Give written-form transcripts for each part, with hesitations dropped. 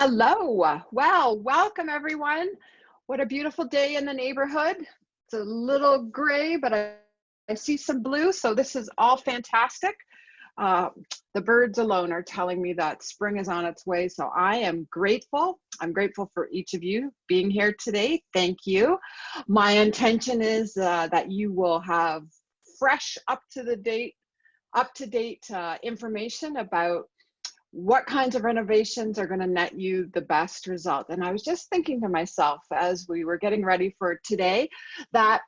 Hello. Well, welcome everyone. What a beautiful day in the neighborhood. It's a little gray, but I see some blue, so this is all fantastic. Uh, the birds alone are telling me that spring is on its way, so I am grateful. I'm grateful for each of you being here today. Thank you. My intention is that you will have fresh, up-to-date information about what kinds of renovations are going to net you the best result. And I was just thinking to myself as we were getting ready for today that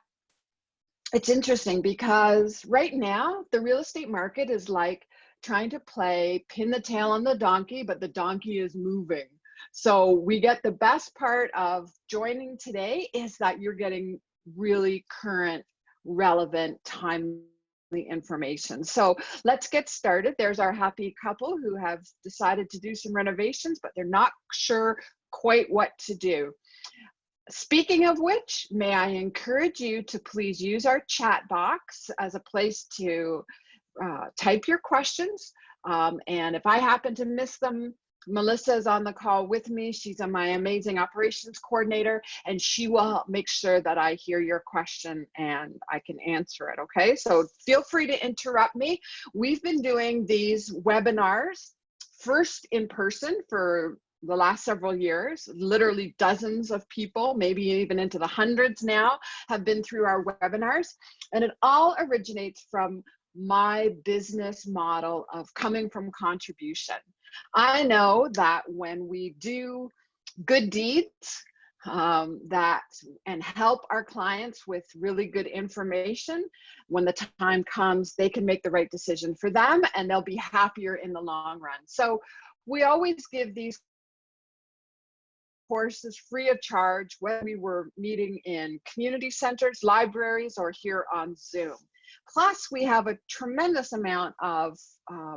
it's interesting because right now the real estate market is like trying to play pin the tail on the donkey, but the donkey is moving. So we get the best part of joining today is that you're getting really current, relevant, timely information. So let's get started. There's our happy couple who have decided to do some renovations, but they're not sure quite what to do. Speaking of which, may I encourage you to please use our chat box as a place to type your questions. And if I happen to miss them, Melissa is on the call with me. She's my amazing operations coordinator, and she will make sure that I hear your question and I can answer it, okay? So feel free to interrupt me. We've been doing these webinars first in person for the last several years. Literally dozens of people, maybe even into the hundreds now, have been through our webinars. And it all originates from my business model of coming from contribution. I know that when we do good deeds and help our clients with really good information, when the time comes, they can make the right decision for them and they'll be happier in the long run. So we always give these courses free of charge, whether we were meeting in community centers, libraries, or here on Zoom. Plus, we have a tremendous amount of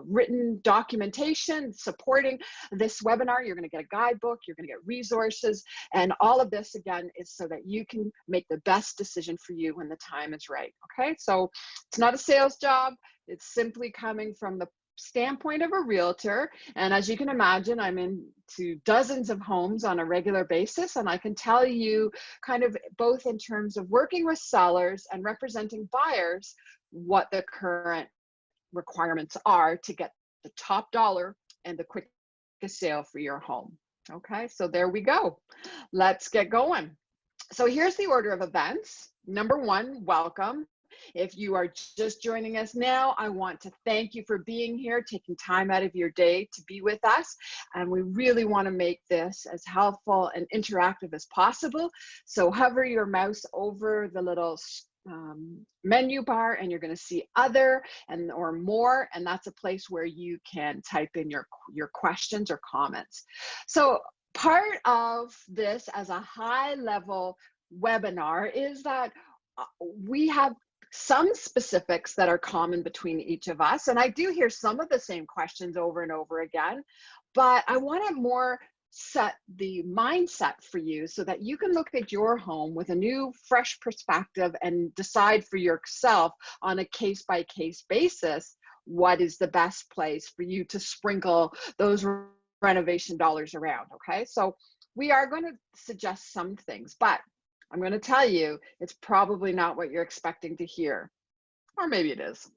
written documentation supporting this webinar. You're going to get a guidebook, you're going to get resources, and all of this, again, is so that you can make the best decision for you when the time is right, okay? So it's not a sales job. It's simply coming from the standpoint of a realtor. And as you can imagine, I'm into dozens of homes on a regular basis. And I can tell you kind of both in terms of working with sellers and representing buyers, what the current requirements are to get the top dollar and the quickest sale for your home. Okay, so there we go. Let's get going. So here's the order of events. Number one, welcome. If you are just joining us now, I want to thank you for being here, taking time out of your day to be with us. And we really want to make this as helpful and interactive as possible. So hover your mouse over the little menu bar and you're going to see other or more, and that's a place where you can type in your questions or comments. So part of this as a high level webinar is that we have some specifics that are common between each of us. And I do hear some of the same questions over and over again, but I want to more set the mindset for you so that you can look at your home with a new, fresh perspective and decide for yourself on a case-by-case basis what is the best place for you to sprinkle those renovation dollars around, okay? So we are going to suggest some things, but I'm going to tell you, it's probably not what you're expecting to hear, or maybe it is.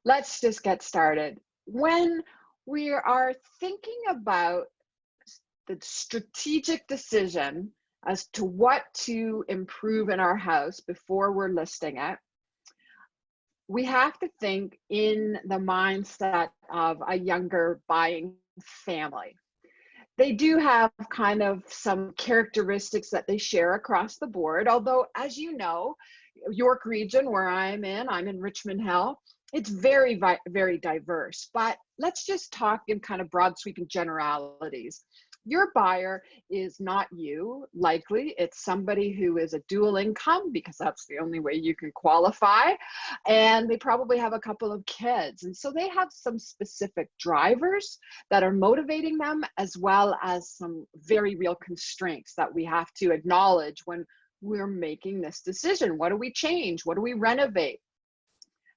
Let's just get started. When we are thinking about the strategic decision as to what to improve in our house before we're listing it, we have to think in the mindset of a younger buying family. They do have kind of some characteristics that they share across the board, although, as you know, York region where I'm in Richmond Hill, it's very, very diverse. But let's just talk in kind of broad sweeping generalities. Your buyer is not you, likely. It's somebody who is a dual income because that's the only way you can qualify. And they probably have a couple of kids. And so they have some specific drivers that are motivating them, as well as some very real constraints that we have to acknowledge when we're making this decision. What do we change? What do we renovate?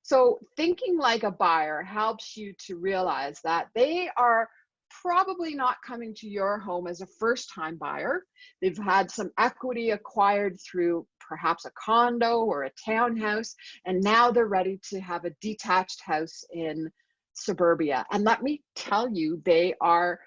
So thinking like a buyer helps you to realize that they are probably not coming to your home as a first-time buyer. They've had some equity acquired through perhaps a condo or a townhouse, and now they're ready to have a detached house in suburbia. And let me tell you, they are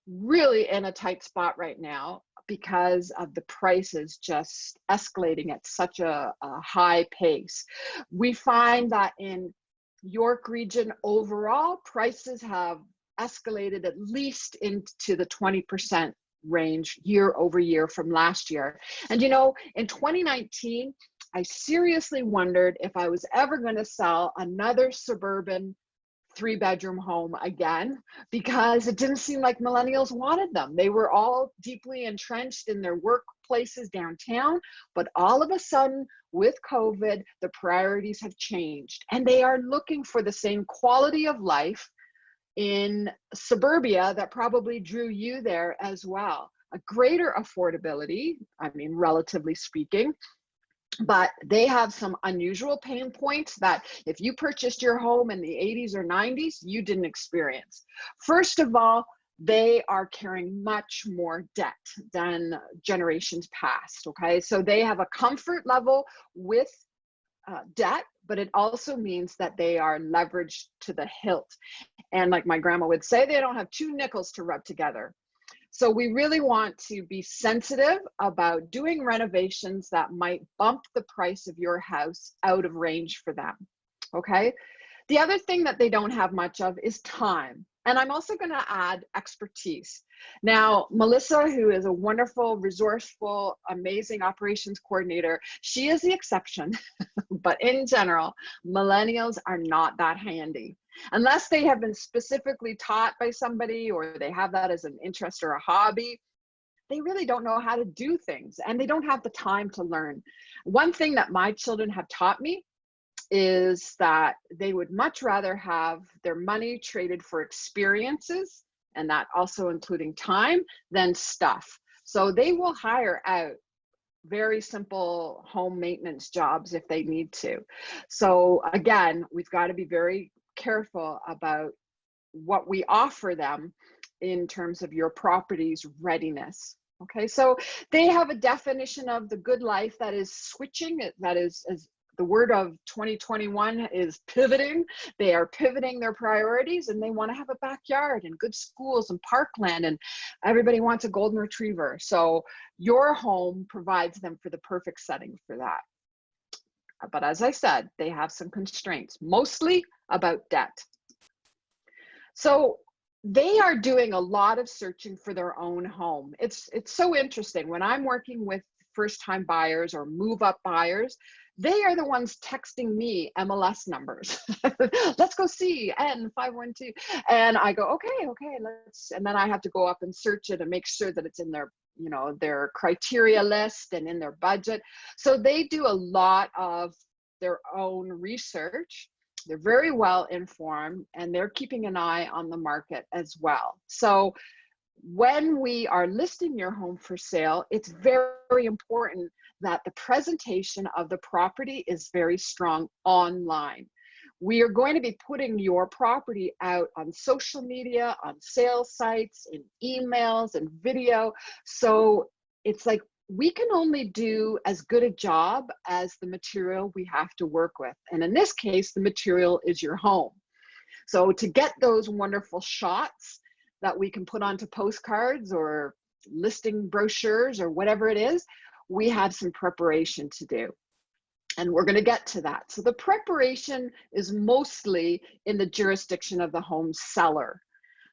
really in a tight spot right now because of the prices just escalating at such a high pace. We find that in York region overall, prices have escalated at least into the 20% range year over year from last year. And you know, in 2019, I seriously wondered if I was ever going to sell another suburban 3-bedroom home again, because it didn't seem like millennials wanted them. They were all deeply entrenched in their workplaces downtown, but all of a sudden with COVID, the priorities have changed and they are looking for the same quality of life in suburbia that probably drew you there as well. A greater affordability, I mean, relatively speaking, but they have some unusual pain points that if you purchased your home in the 80s or 90s, you didn't experience. First of all, they are carrying much more debt than generations past, okay? So they have a comfort level with debt, but it also means that they are leveraged to the hilt. And like my grandma would say, they don't have two nickels to rub together. So we really want to be sensitive about doing renovations that might bump the price of your house out of range for them, okay? The other thing that they don't have much of is time. And I'm also going to add expertise. Now, Melissa, who is a wonderful, resourceful, amazing operations coordinator, she is the exception. But in general, millennials are not that handy. Unless they have been specifically taught by somebody or they have that as an interest or a hobby, they really don't know how to do things and they don't have the time to learn. One thing that my children have taught me is that they would much rather have their money traded for experiences, and that also including time, than stuff. So they will hire out very simple home maintenance jobs if they need to. So again, we've got to be very careful about what we offer them in terms of your property's readiness. Okay, so they have a definition of the good life that is switching, that is, as the word of 2021 is pivoting. They are pivoting their priorities and they want to have a backyard and good schools and parkland, and everybody wants a golden retriever. So your home provides them for the perfect setting for that. But as I said, they have some constraints, mostly about debt. So they are doing a lot of searching for their own home. It's so interesting. When I'm working with first-time buyers or move-up buyers, they are the ones texting me MLS numbers. Let's go see N512. And I go, okay, let's, and then I have to go up and search it and make sure that it's in their, you know, their criteria list and in their budget. So they do a lot of their own research. They're very well informed and they're keeping an eye on the market as well. So when we are listing your home for sale, it's very important that the presentation of the property is very strong online. We are going to be putting your property out on social media, on sales sites, in emails and video. So it's like we can only do as good a job as the material we have to work with. And in this case, the material is your home. So to get those wonderful shots that we can put onto postcards or listing brochures or whatever it is, we have some preparation to do. And we're going to get to that. So the preparation is mostly in the jurisdiction of the home seller.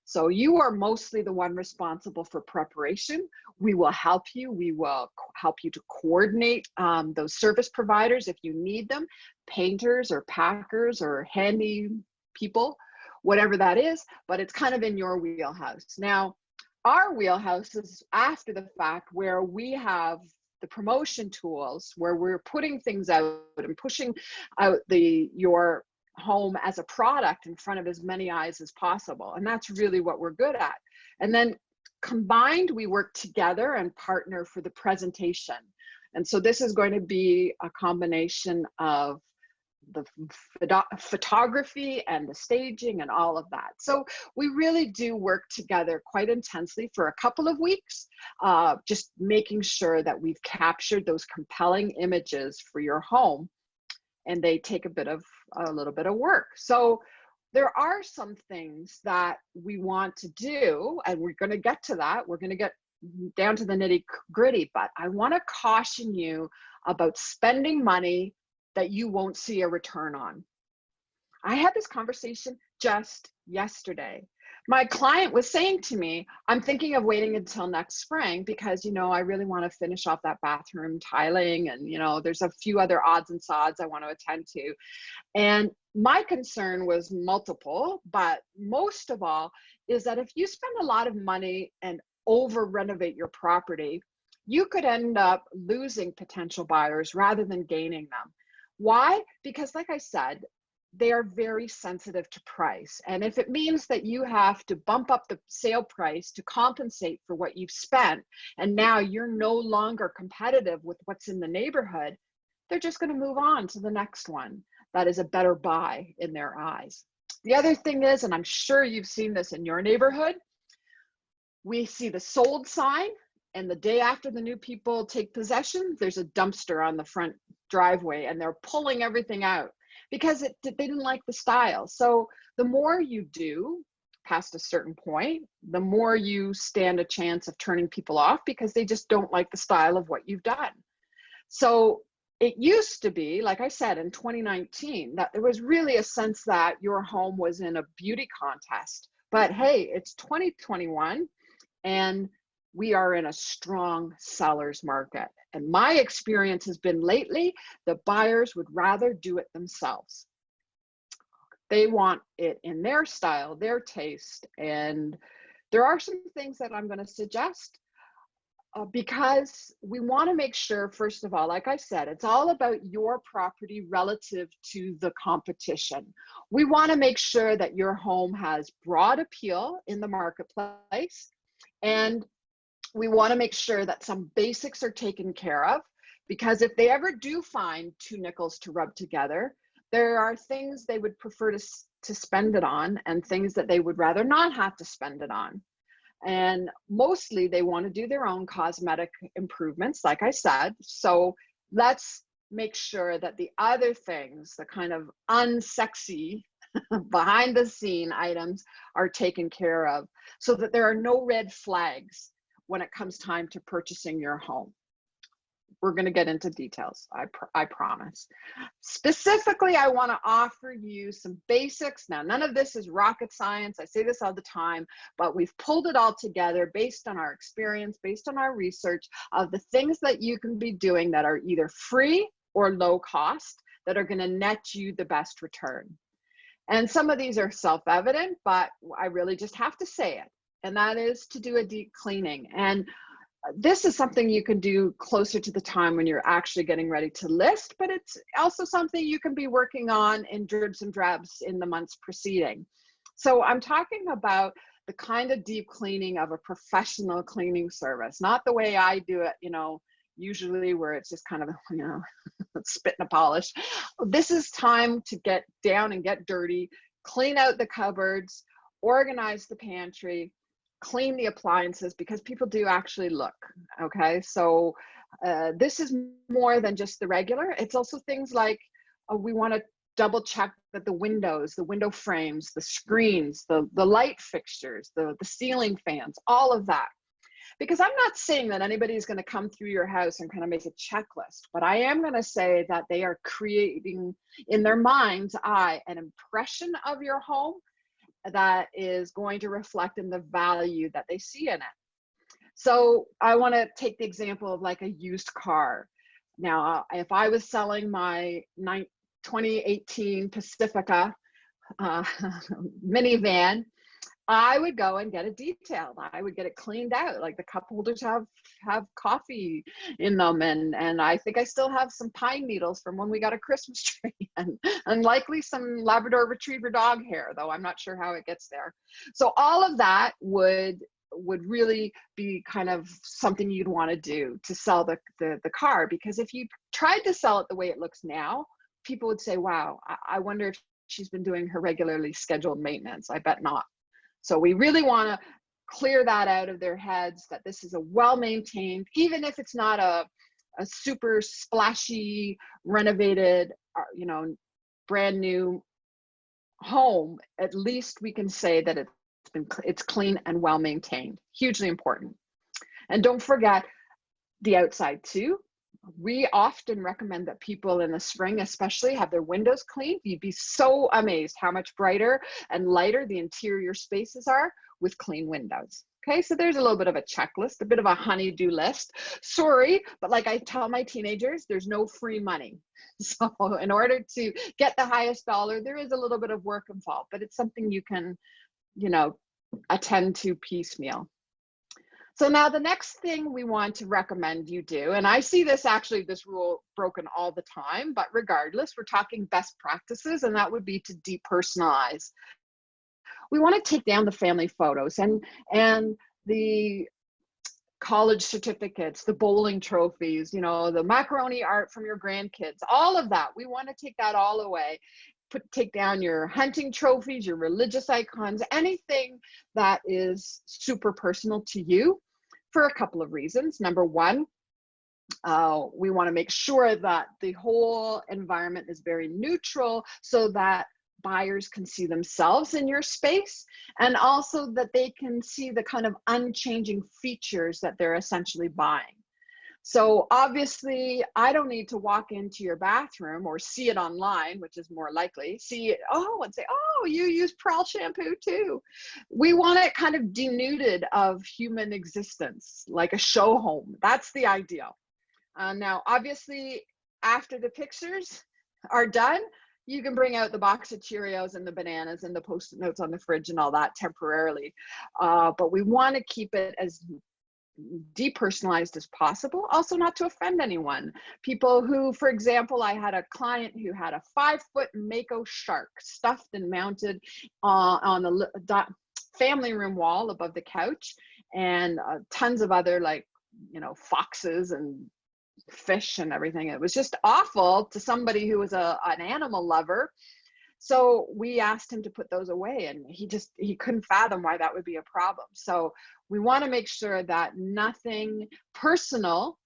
So you are mostly the one responsible for preparation. We will help you. We will help you to coordinate those service providers if you need them, painters or packers or handy people, whatever that is, but it's kind of in your wheelhouse. Now, our wheelhouse is after the fact, where we have the promotion tools, where we're putting things out and pushing out your home as a product in front of as many eyes as possible. And that's really what we're good at. And then combined, we work together and partner for the presentation. And so this is going to be a combination of photography and the staging and all of that. So we really do work together quite intensely for a couple of weeks, just making sure that we've captured those compelling images for your home, and they take a little bit of work. So there are some things that we want to do, and we're going to get to that. We're going to get down to the nitty gritty, but I want to caution you about spending money that you won't see a return on. I had this conversation just yesterday. My client was saying to me, I'm thinking of waiting until next spring because, I really want to finish off that bathroom tiling, and, there's a few other odds and sods I want to attend to. And my concern was multiple, but most of all is that if you spend a lot of money and over renovate your property, you could end up losing potential buyers rather than gaining them. Why? Because like I said, they are very sensitive to price. And if it means that you have to bump up the sale price to compensate for what you've spent, and now you're no longer competitive with what's in the neighborhood, they're just going to move on to the next one that is a better buy in their eyes. The other thing is, and I'm sure you've seen this in your neighborhood, we see the sold sign, and the day after the new people take possession, there's a dumpster on the front driveway, and they're pulling everything out because they didn't like the style. So the more you do past a certain point, the more you stand a chance of turning people off because they just don't like the style of what you've done. So it used to be, like I said, in 2019, that there was really a sense that your home was in a beauty contest. But hey, it's 2021, and we are in a strong seller's market. And my experience has been lately, the buyers would rather do it themselves. They want it in their style, their taste. And there are some things that I'm going to suggest because we want to make sure, first of all, like I said, it's all about your property relative to the competition. We want to make sure that your home has broad appeal in the marketplace, and we want to make sure that some basics are taken care of, because if they ever do find two nickels to rub together, there are things they would prefer to spend it on and things that they would rather not have to spend it on. And mostly they want to do their own cosmetic improvements, like I said. So let's make sure that the other things, the kind of unsexy behind the scene items, are taken care of so that there are no red flags when it comes time to purchasing your home. We're going to get into details, I promise. Specifically, I want to offer you some basics. Now, none of this is rocket science. I say this all the time, but we've pulled it all together based on our experience, based on our research of the things that you can be doing that are either free or low cost that are going to net you the best return. And some of these are self-evident, but I really just have to say it. And that is to do a deep cleaning. And this is something you can do closer to the time when you're actually getting ready to list, but it's also something you can be working on in dribs and drabs in the months preceding. So I'm talking about the kind of deep cleaning of a professional cleaning service, not the way I do it, usually where it's just kind of, spit and a polish. This is time to get down and get dirty, clean out the cupboards, organize the pantry, clean the appliances, because people do actually look, okay? So this is more than just the regular. It's also things like we want to double check that the windows, the window frames, the screens, the light fixtures, the ceiling fans, all of that. Because I'm not saying that anybody's going to come through your house and kind of make a checklist, but I am going to say that they are creating in their mind's eye an impression of your home that is going to reflect in the value that they see in it. So I want to take the example of like a used car. Now, if I was selling my 2018 Pacifica minivan, I would go and get it detailed. I would get it cleaned out. Like the cup holders have coffee in them, and I think I still have some pine needles from when we got a Christmas tree, and likely some Labrador Retriever dog hair, though I'm not sure how it gets there. So all of that would really be kind of something you'd want to do to sell the car, because if you tried to sell it the way it looks now, people would say, wow, I wonder if she's been doing her regularly scheduled maintenance. I bet not. So we really want to clear that out of their heads, that this is a well-maintained, even if it's not a super splashy, renovated, brand new home, at least we can say that it's clean and well-maintained. Hugely important. And don't forget the outside too. We often recommend that people in the spring especially have their windows cleaned. You'd be so amazed how much brighter and lighter the interior spaces are with clean windows. Okay, so there's a little bit of a checklist, a bit of a honey-do list. Sorry, but like I tell my teenagers, there's no free money. So in order to get the highest dollar, there is a little bit of work involved, but it's something you can, attend to piecemeal. So now the next thing we want to recommend you do, and I see this rule broken all the time, but regardless, we're talking best practices, and that would be to depersonalize. We want to take down the family photos and the college certificates, the bowling trophies, the macaroni art from your grandkids, all of that. We want to take that all away. Take down your hunting trophies, your religious icons, anything that is super personal to you, for a couple of reasons. Number one, we want to make sure that the whole environment is very neutral so that buyers can see themselves in your space, and also that they can see the kind of unchanging features that they're essentially buying. So obviously, I don't need to walk into your bathroom or see it online, which is more likely, see it, and say, oh, you use Pearl shampoo too. We want it kind of denuded of human existence, like a show home. That's the ideal. Now, obviously, after the pictures are done, you can bring out the box of Cheerios and the bananas and the Post-it notes on the fridge and all that temporarily. But we want to keep it as depersonalized as possible, also not to offend anyone. People who, for example, I had a client who had a 5-foot mako shark stuffed and mounted on the family room wall above the couch, and tons of other foxes and fish and everything. It was just awful to somebody who was an animal lover. So we asked him to put those away, and he couldn't fathom why that would be a problem. So we want to make sure that nothing personal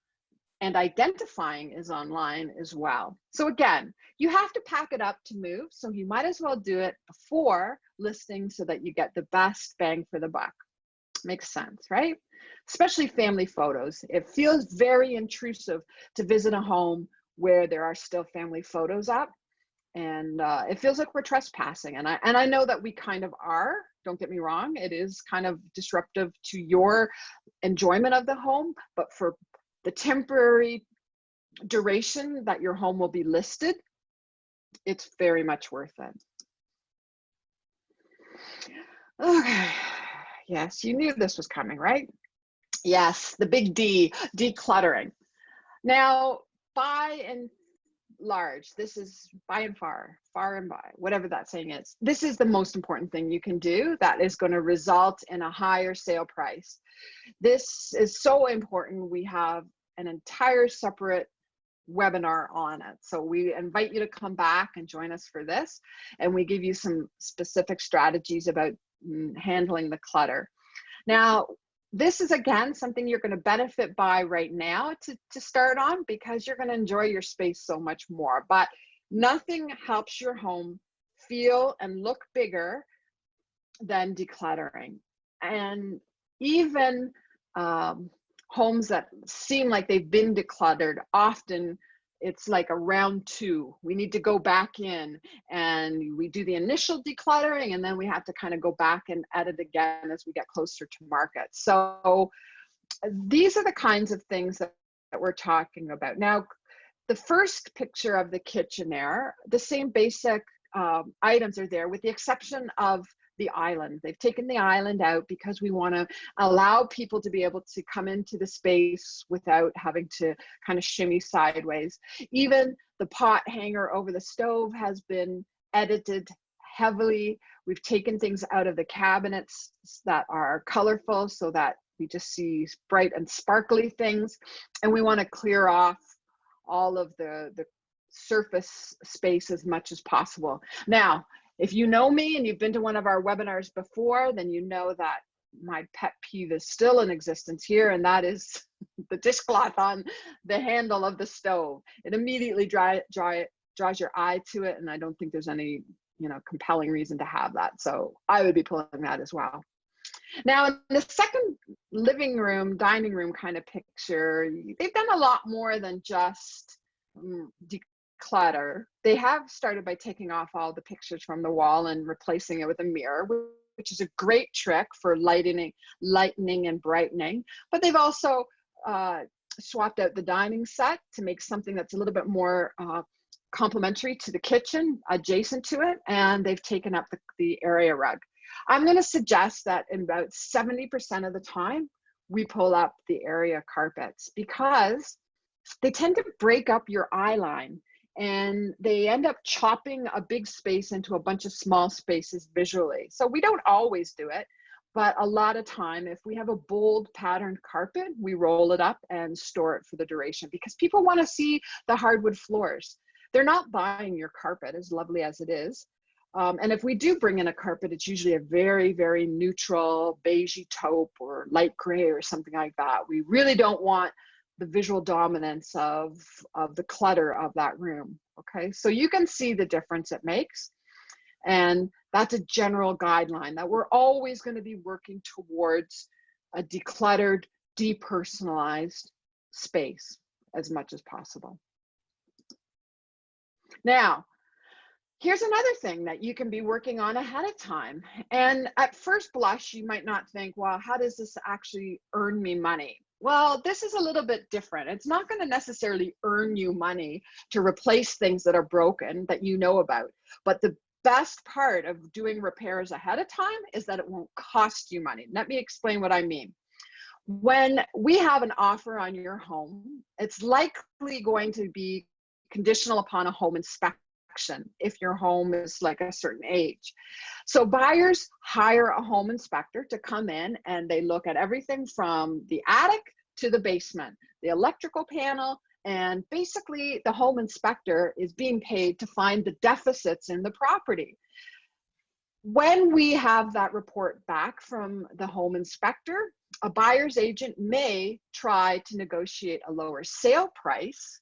and identifying is online as well. So again, you have to pack it up to move, so you might as well do it before listing so that you get the best bang for the buck. Makes sense, right? Especially family photos. It feels very intrusive to visit a home where there are still family photos up. And it feels like we're trespassing, and I know that we kind of are. Don't get me wrong, it is kind of disruptive to your enjoyment of the home, but for the temporary duration that your home will be listed, it's very much worth it. Okay, yes, you knew this was coming, right? Yes, the big D, decluttering. Now, by and large, this is by and far and by, whatever that saying is, this is the most important thing you can do that is going to result in a higher sale price. This is so important. We have an entire separate webinar on it, so we invite you to come back and join us for this, and we give you some specific strategies about handling the clutter. Now, this is, again, something you're going to benefit by right now to start on, because you're going to enjoy your space so much more. But nothing helps your home feel and look bigger than decluttering. And even homes that seem like they've been decluttered, often it's like a round two. We need to go back in and we do the initial decluttering, and then we have to kind of go back and edit again as we get closer to market. So these are the kinds of things that we're talking about. Now, the first picture of the kitchen there, the same basic items are there, with the exception of the island. They've taken the island out because we want to allow people to be able to come into the space without having to kind of shimmy sideways. Even the pot hanger over the stove has been edited heavily. We've taken things out of the cabinets that are colorful so that we just see bright and sparkly things. And we want to clear off all of the surface space as much as possible. Now, if you know me and you've been to one of our webinars before, then you know that my pet peeve is still in existence here, and that is the dishcloth on the handle of the stove. It immediately draws your eye to it, and I don't think there's any, you know, compelling reason to have that. So I would be pulling that as well. Now, in the second living room, dining room kind of picture, they've done a lot more than just declutter. They have started by taking off all the pictures from the wall and replacing it with a mirror, which is a great trick for lightening and brightening. But they've also swapped out the dining set to make something that's a little bit more complementary to the kitchen, adjacent to it, and they've taken up the area rug. I'm going to suggest that in about 70% of the time, we pull up the area carpets because they tend to break up your eye line, and they end up chopping a big space into a bunch of small spaces visually. So we don't always do it, but a lot of time, if we have a bold patterned carpet, we roll it up and store it for the duration because people want to see the hardwood floors. They're not buying your carpet, as lovely as it is. And if we do bring in a carpet, it's usually a very, very neutral beigey taupe or light gray or something like that. We really don't want the visual dominance of the clutter of that room. Okay, so you can see the difference it makes. And that's a general guideline that we're always going to be working towards a decluttered, depersonalized space as much as possible. Now, here's another thing that you can be working on ahead of time. And at first blush, you might not think, well, how does this actually earn me money? Well, this is a little bit different. It's not going to necessarily earn you money to replace things that are broken that you know about. But the best part of doing repairs ahead of time is that it won't cost you money. Let me explain what I mean. When we have an offer on your home, it's likely going to be conditional upon a home inspection if your home is like a certain age. So buyers hire a home inspector to come in, and they look at everything from the attic to the basement, the electrical panel, and basically the home inspector is being paid to find the deficits in the property. When we have that report back from the home inspector, a buyer's agent may try to negotiate a lower sale price.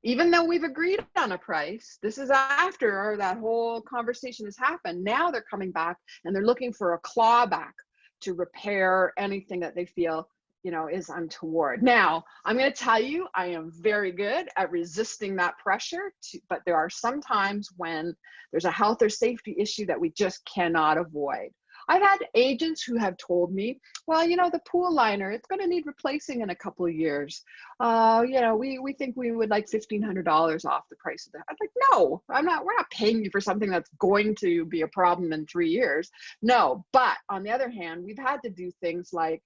Even though we've agreed on a price, this is after that whole conversation has happened. Now they're coming back and they're looking for a clawback to repair anything that they feel, you know, is untoward. Now, I'm going to tell you, I am very good at resisting that pressure, but there are some times when there's a health or safety issue that we just cannot avoid. I've had agents who have told me, well, you know, the pool liner, it's going to need replacing in a couple of years. You know, we think we would like $1,500 off the price of that. I'm like, no, we're not paying you for something that's going to be a problem in 3 years. No, but on the other hand, we've had to do things like,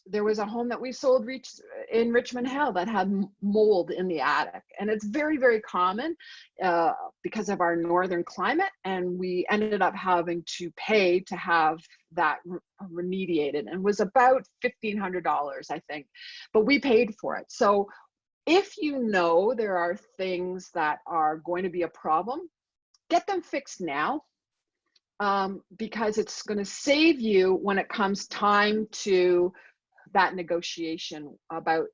there was a home that we sold in Richmond Hill that had mold in the attic. And it's very, very common because of our northern climate. And we ended up having to pay to have that remediated, and it was about $1,500, I think, but we paid for it. So if you know there are things that are going to be a problem, get them fixed now. Because it's going to save you when it comes time to that negotiation about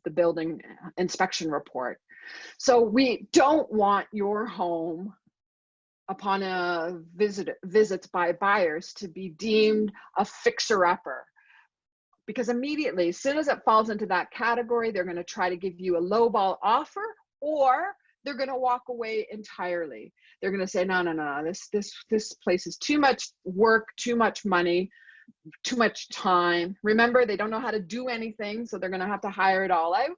the building inspection report. So we don't want your home upon a visits by buyers to be deemed a fixer-upper, because immediately, as soon as it falls into that category, they're going to try to give you a lowball offer, or they're going to walk away entirely. They're going to say, no, this place is too much work, too much money, too much time. Remember, they don't know how to do anything, so they're going to have to hire it all out.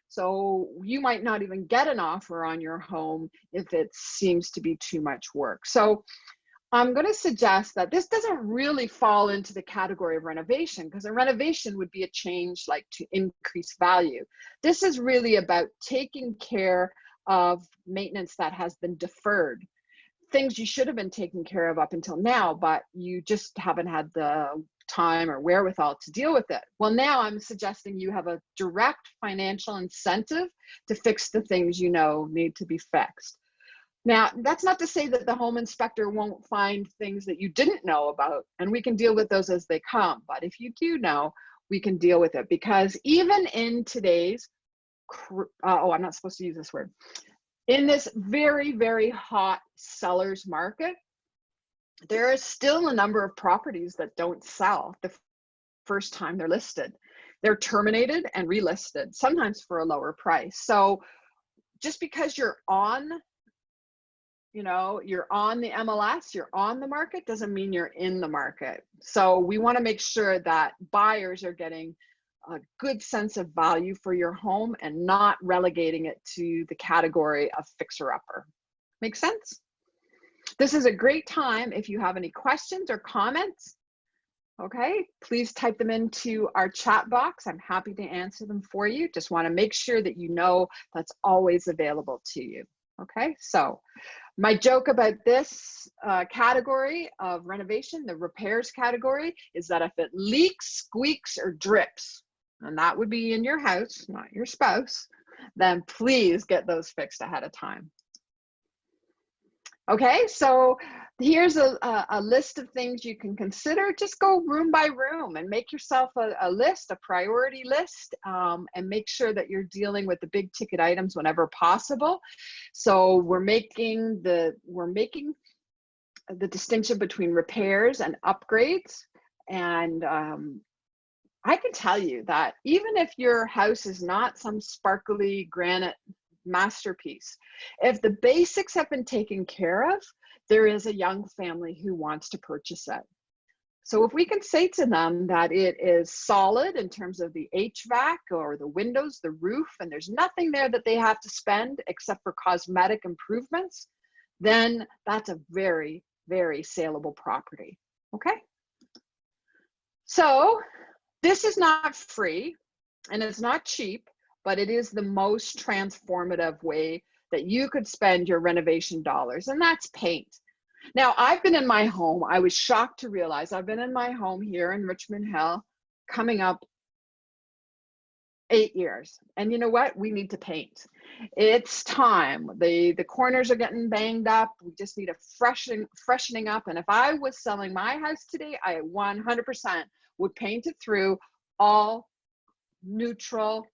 So you might not even get an offer on your home if it seems to be too much work. So I'm going to suggest that this doesn't really fall into the category of renovation, because a renovation would be a change like to increase value. This is really about taking care of maintenance that has been deferred, things you should have been taking care of up until now, but you just haven't had the time or wherewithal to deal with it. Well, now I'm suggesting you have a direct financial incentive to fix the things you know need to be fixed. Now, that's not to say that the home inspector won't find things that you didn't know about, and we can deal with those as they come. But if you do know, we can deal with it, because even in today's, I'm not supposed to use this word, in this very, very hot seller's market, there is still a number of properties that don't sell the first time they're listed. They're terminated and relisted, sometimes for a lower price. So just because you're on, you're on the MLS, you're on the market, doesn't mean you're in the market. So we want to make sure that buyers are getting a good sense of value for your home and not relegating it to the category of fixer-upper. Make sense? This is a great time if you have any questions or comments. Okay, please type them into our chat box. I'm happy to answer them for you. Just want to make sure that you know that's always available to you. Okay, so my joke about this category of renovation, the repairs category, is that if it leaks, squeaks, or drips, and that would be in your house, not your spouse, then please get those fixed ahead of time. Okay, so here's a list of things you can consider. Just go room by room and make yourself a list, a priority list, and make sure that you're dealing with the big ticket items whenever possible. So we're making the distinction between repairs and upgrades. And I can tell you that even if your house is not some sparkly granite masterpiece, if the basics have been taken care of, there is a young family who wants to purchase it. So if we can say to them that it is solid in terms of the HVAC or the windows, the roof, and there's nothing there that they have to spend except for cosmetic improvements, then that's a very, very saleable property. Okay, so this is not free and it's not cheap, but it is the most transformative way that you could spend your renovation dollars, and that's paint. Now, I've been in my home, I was shocked to realize I've been in my home here in Richmond Hill coming up 8 years. And you know what? We need to paint. It's time. The corners are getting banged up. We just need a freshening up. And if I was selling my house today, I 100% would paint it through all neutral.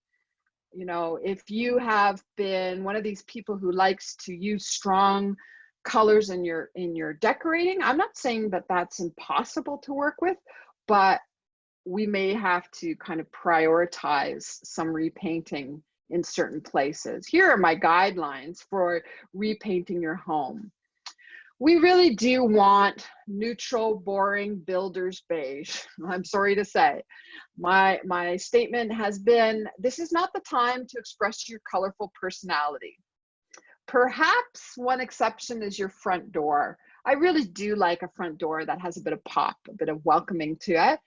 If you have been one of these people who likes to use strong colors in your decorating, I'm not saying that that's impossible to work with, but we may have to kind of prioritize some repainting in certain places. Here are my guidelines for repainting your home. We really do want neutral, boring builder's beige. I'm sorry to say. My statement has been, this is not the time to express your colorful personality. Perhaps one exception is your front door. I really do like a front door that has a bit of pop, a bit of welcoming to it.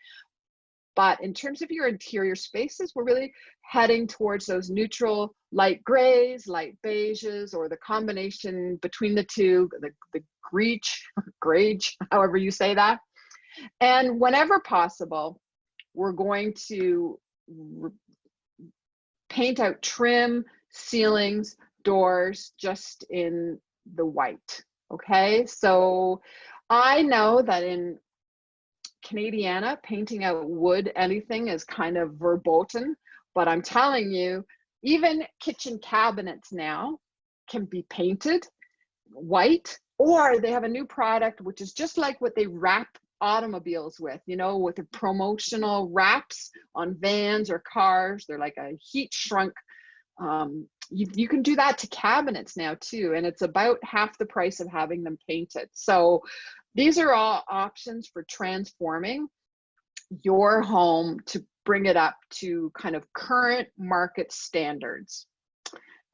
But in terms of your interior spaces, we're really heading towards those neutral light grays, light beiges, or the combination between the two, the greige, however you say that. And whenever possible, we're going to paint out trim, ceilings, doors, just in the white, okay? So I know that in Canadiana, painting out wood, anything is kind of verboten, but I'm telling you, even kitchen cabinets now can be painted white, or they have a new product, which is just like what they wrap automobiles with, with the promotional wraps on vans or cars. They're like a heat shrunk. You can do that to cabinets now too, and it's about half the price of having them painted. So these are all options for transforming your home to bring it up to kind of current market standards.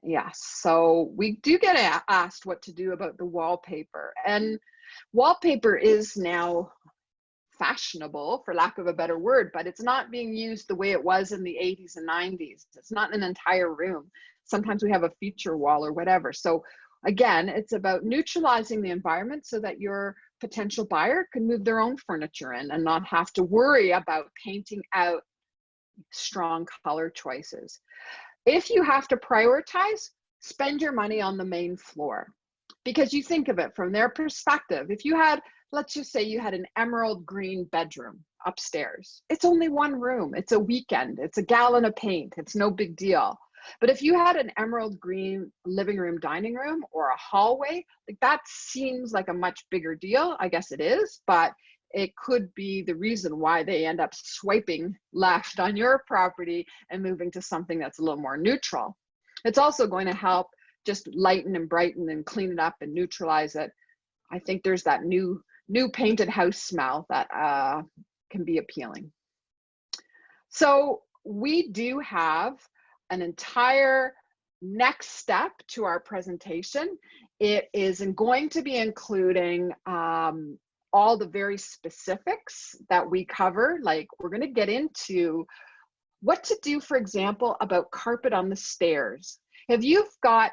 Yes, so we do get asked what to do about the wallpaper, and wallpaper is now fashionable, for lack of a better word, but it's not being used the way it was in the 80s and 90s. It's not an entire room. Sometimes we have a feature wall or whatever. So again, it's about neutralizing the environment so that your potential buyer could move their own furniture in and not have to worry about painting out strong color choices. If you have to prioritize, spend your money on the main floor. Because you think of it from their perspective, if you had, let's just say you had an emerald green bedroom upstairs, it's only one room, it's a weekend, it's a gallon of paint, it's no big deal. But if you had an emerald green living room, dining room, or a hallway, like that seems like a much bigger deal. I guess it is, but it could be the reason why they end up swiping left on your property and moving to something that's a little more neutral. It's also going to help just lighten and brighten and clean it up and neutralize it. I think there's that new painted house smell that can be appealing. So we do have an entire next step to our presentation. It is going to be including all the very specifics that we cover. Like, we're going to get into what to do, for example, about carpet on the stairs. If you've got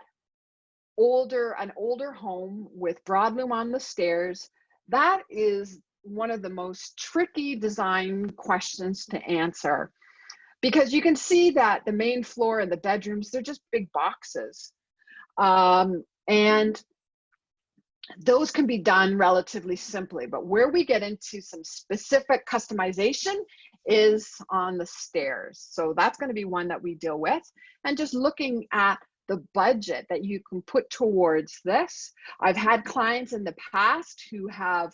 an older home with broadloom on the stairs, that is one of the most tricky design questions to answer, because you can see that the main floor and the bedrooms, they're just big boxes. And those can be done relatively simply, but where we get into some specific customization is on the stairs. So that's going to be one that we deal with, and just looking at the budget that you can put towards this. I've had clients in the past who have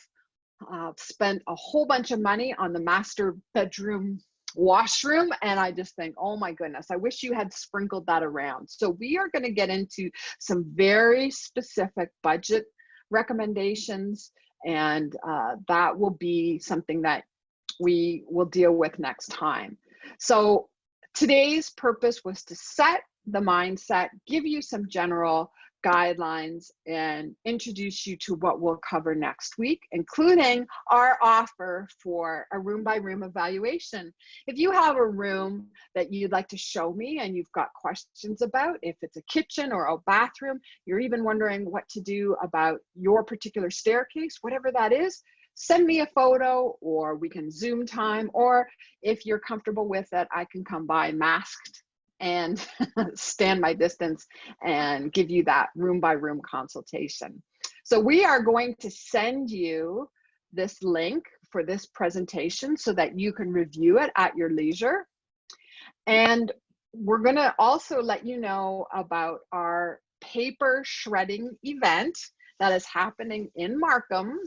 spent a whole bunch of money on the master bedroom washroom, and I just think, oh my goodness, I wish you had sprinkled that around. So we are going to get into some very specific budget recommendations, and that will be something that we will deal with next time. So today's purpose was to set the mindset, give you some general guidelines, and introduce you to what we'll cover next week, including our offer for a room-by-room evaluation. If you have a room that you'd like to show me and you've got questions about, if it's a kitchen or a bathroom, you're even wondering what to do about your particular staircase, whatever that is, send me a photo, or we can Zoom time, or if you're comfortable with it, I can come by masked and stand my distance and give you that room-by-room consultation. So we are going to send you this link for this presentation so that you can review it at your leisure. And we're going to also let you know about our paper shredding event that is happening in Markham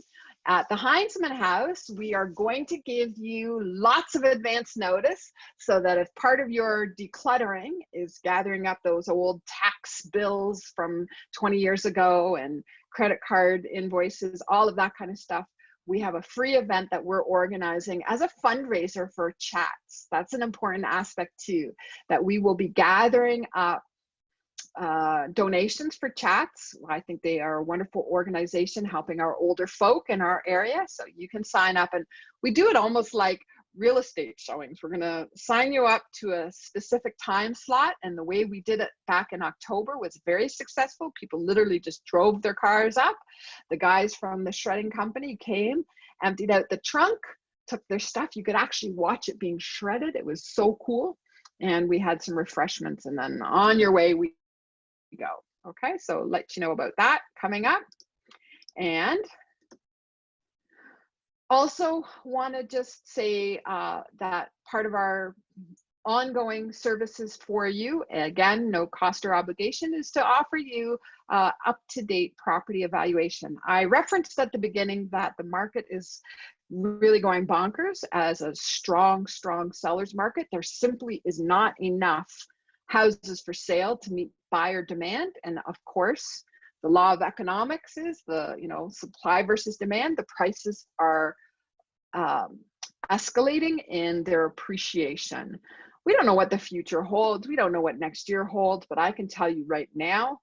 at the Heinzman House. We are going to give you lots of advance notice so that if part of your decluttering is gathering up those old tax bills from 20 years ago and credit card invoices, all of that kind of stuff, we have a free event that we're organizing as a fundraiser for chats. That's an important aspect too, that we will be gathering up donations for chats. I think they are a wonderful organization helping our older folk in our area. So you can sign up, and we do it almost like real estate showings. We're going to sign you up to a specific time slot. And the way we did it back in October was very successful. People literally just drove their cars up. The guys from the shredding company came, emptied out the trunk, took their stuff. You could actually watch it being shredded. It was so cool. And we had some refreshments, and then on your way we go. Okay, so let you know about that coming up. And also want to just say that part of our ongoing services for you, again, no cost or obligation, is to offer you up-to-date property evaluation. I referenced at the beginning that the market is really going bonkers as a strong seller's market. There simply is not enough houses for sale to meet buyer demand. And of course, the law of economics is the supply versus demand. The prices are escalating in their appreciation. We don't know what the future holds. We don't know what next year holds, but I can tell you right now,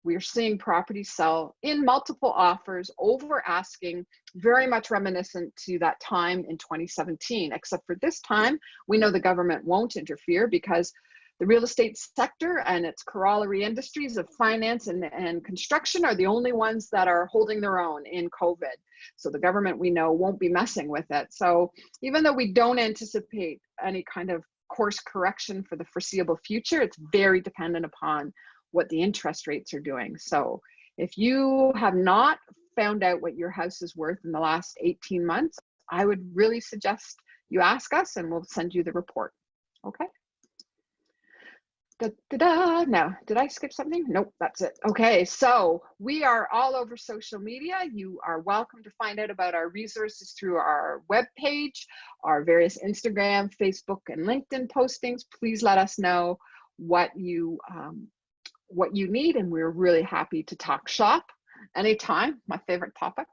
we're seeing properties sell in multiple offers, over asking, very much reminiscent to that time in 2017, except for this time, we know the government won't interfere because The real estate sector and its corollary industries of finance and construction are the only ones that are holding their own in COVID. So the government, we know, won't be messing with it. So even though we don't anticipate any kind of course correction for the foreseeable future, it's very dependent upon what the interest rates are doing. So if you have not found out what your house is worth in the last 18 months, I would really suggest you ask us and we'll send you the report. Okay. No, did I skip something? Nope, that's it. Okay, so we are all over social media. You are welcome to find out about our resources through our webpage, our various Instagram, Facebook, and LinkedIn postings. Please let us know what you need, and we're really happy to talk shop anytime. My favorite topic.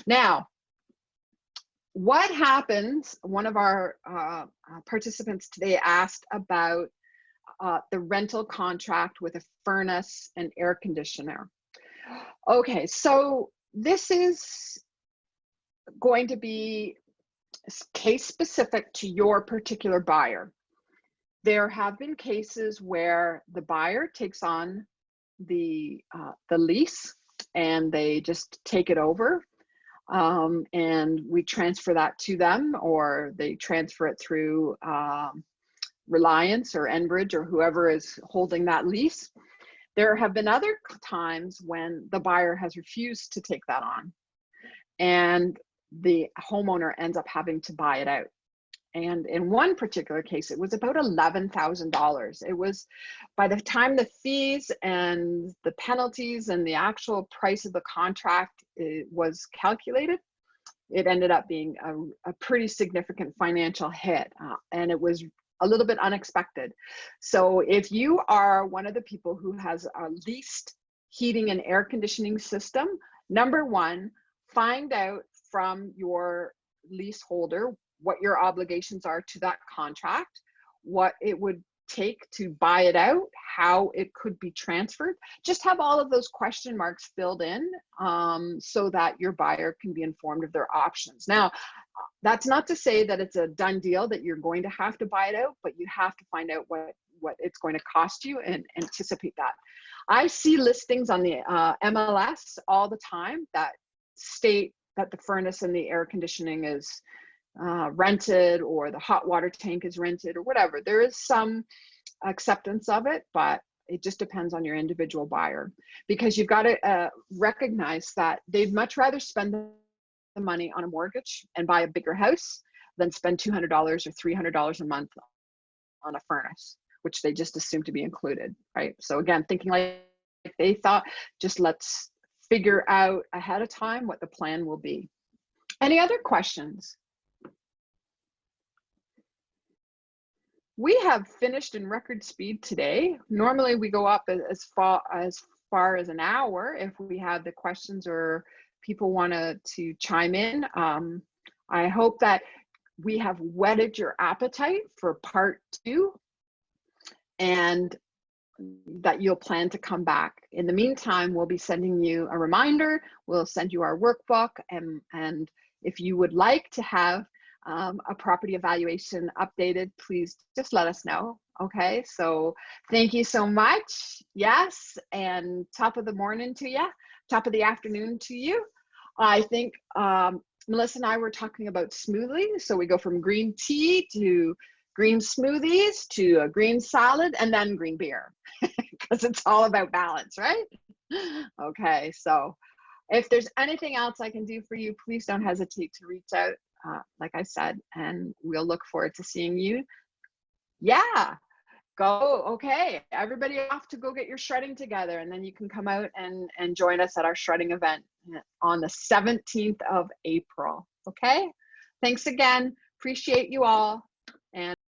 Now, what happens? One of our participants today asked about the rental contract with a furnace and air conditioner. Okay, so this is going to be case specific to your particular buyer. There have been cases where the buyer takes on the lease and they just take it over, and we transfer that to them, or they transfer it through Reliance or Enbridge or whoever is holding that lease. There have been other times when the buyer has refused to take that on and the homeowner ends up having to buy it out. And in one particular case, it was about $11,000. It was, by the time the fees and the penalties and the actual price of the contract was calculated, it ended up being a pretty significant financial hit. And it was a little bit unexpected. So if you are one of the people who has a leased heating and air conditioning system, number one, find out from your leaseholder what your obligations are to that contract, what it would take to buy it out, how it could be transferred. Just have all of those question marks filled in so that your buyer can be informed of their options. Now, that's not to say that it's a done deal that you're going to have to buy it out, but you have to find out what it's going to cost you and anticipate that. I see listings on the MLS all the time that state that the furnace and the air conditioning is rented, or the hot water tank is rented, or whatever. There is some acceptance of it, but it just depends on your individual buyer, because you've got to recognize that they'd much rather spend the money on a mortgage and buy a bigger house than spend $200 or $300 a month on a furnace, which they just assume to be included, right? So again, thinking like they thought, just let's figure out ahead of time what the plan will be. Any other questions? We have finished in record speed today. Normally we go up as far as an hour if we have the questions or people want to chime in. I hope that we have whetted your appetite for part 2 and that you'll plan to come back. In the meantime, we'll be sending you a reminder. We'll send you our workbook, and if you would like to have a property evaluation updated, please just let us know. Okay, so thank you so much. Yes, and top of the morning to you, top of the afternoon to you. I think Melissa and I were talking about smoothie. So we go from green tea to green smoothies to a green salad and then green beer, because it's all about balance, right? Okay, so if there's anything else I can do for you, please don't hesitate to reach out, like I said, and we'll look forward to seeing you. Yeah, go. Okay, everybody off to go get your shredding together, and then you can come out and join us at our shredding event on the 17th of April. Okay, thanks again. Appreciate you all.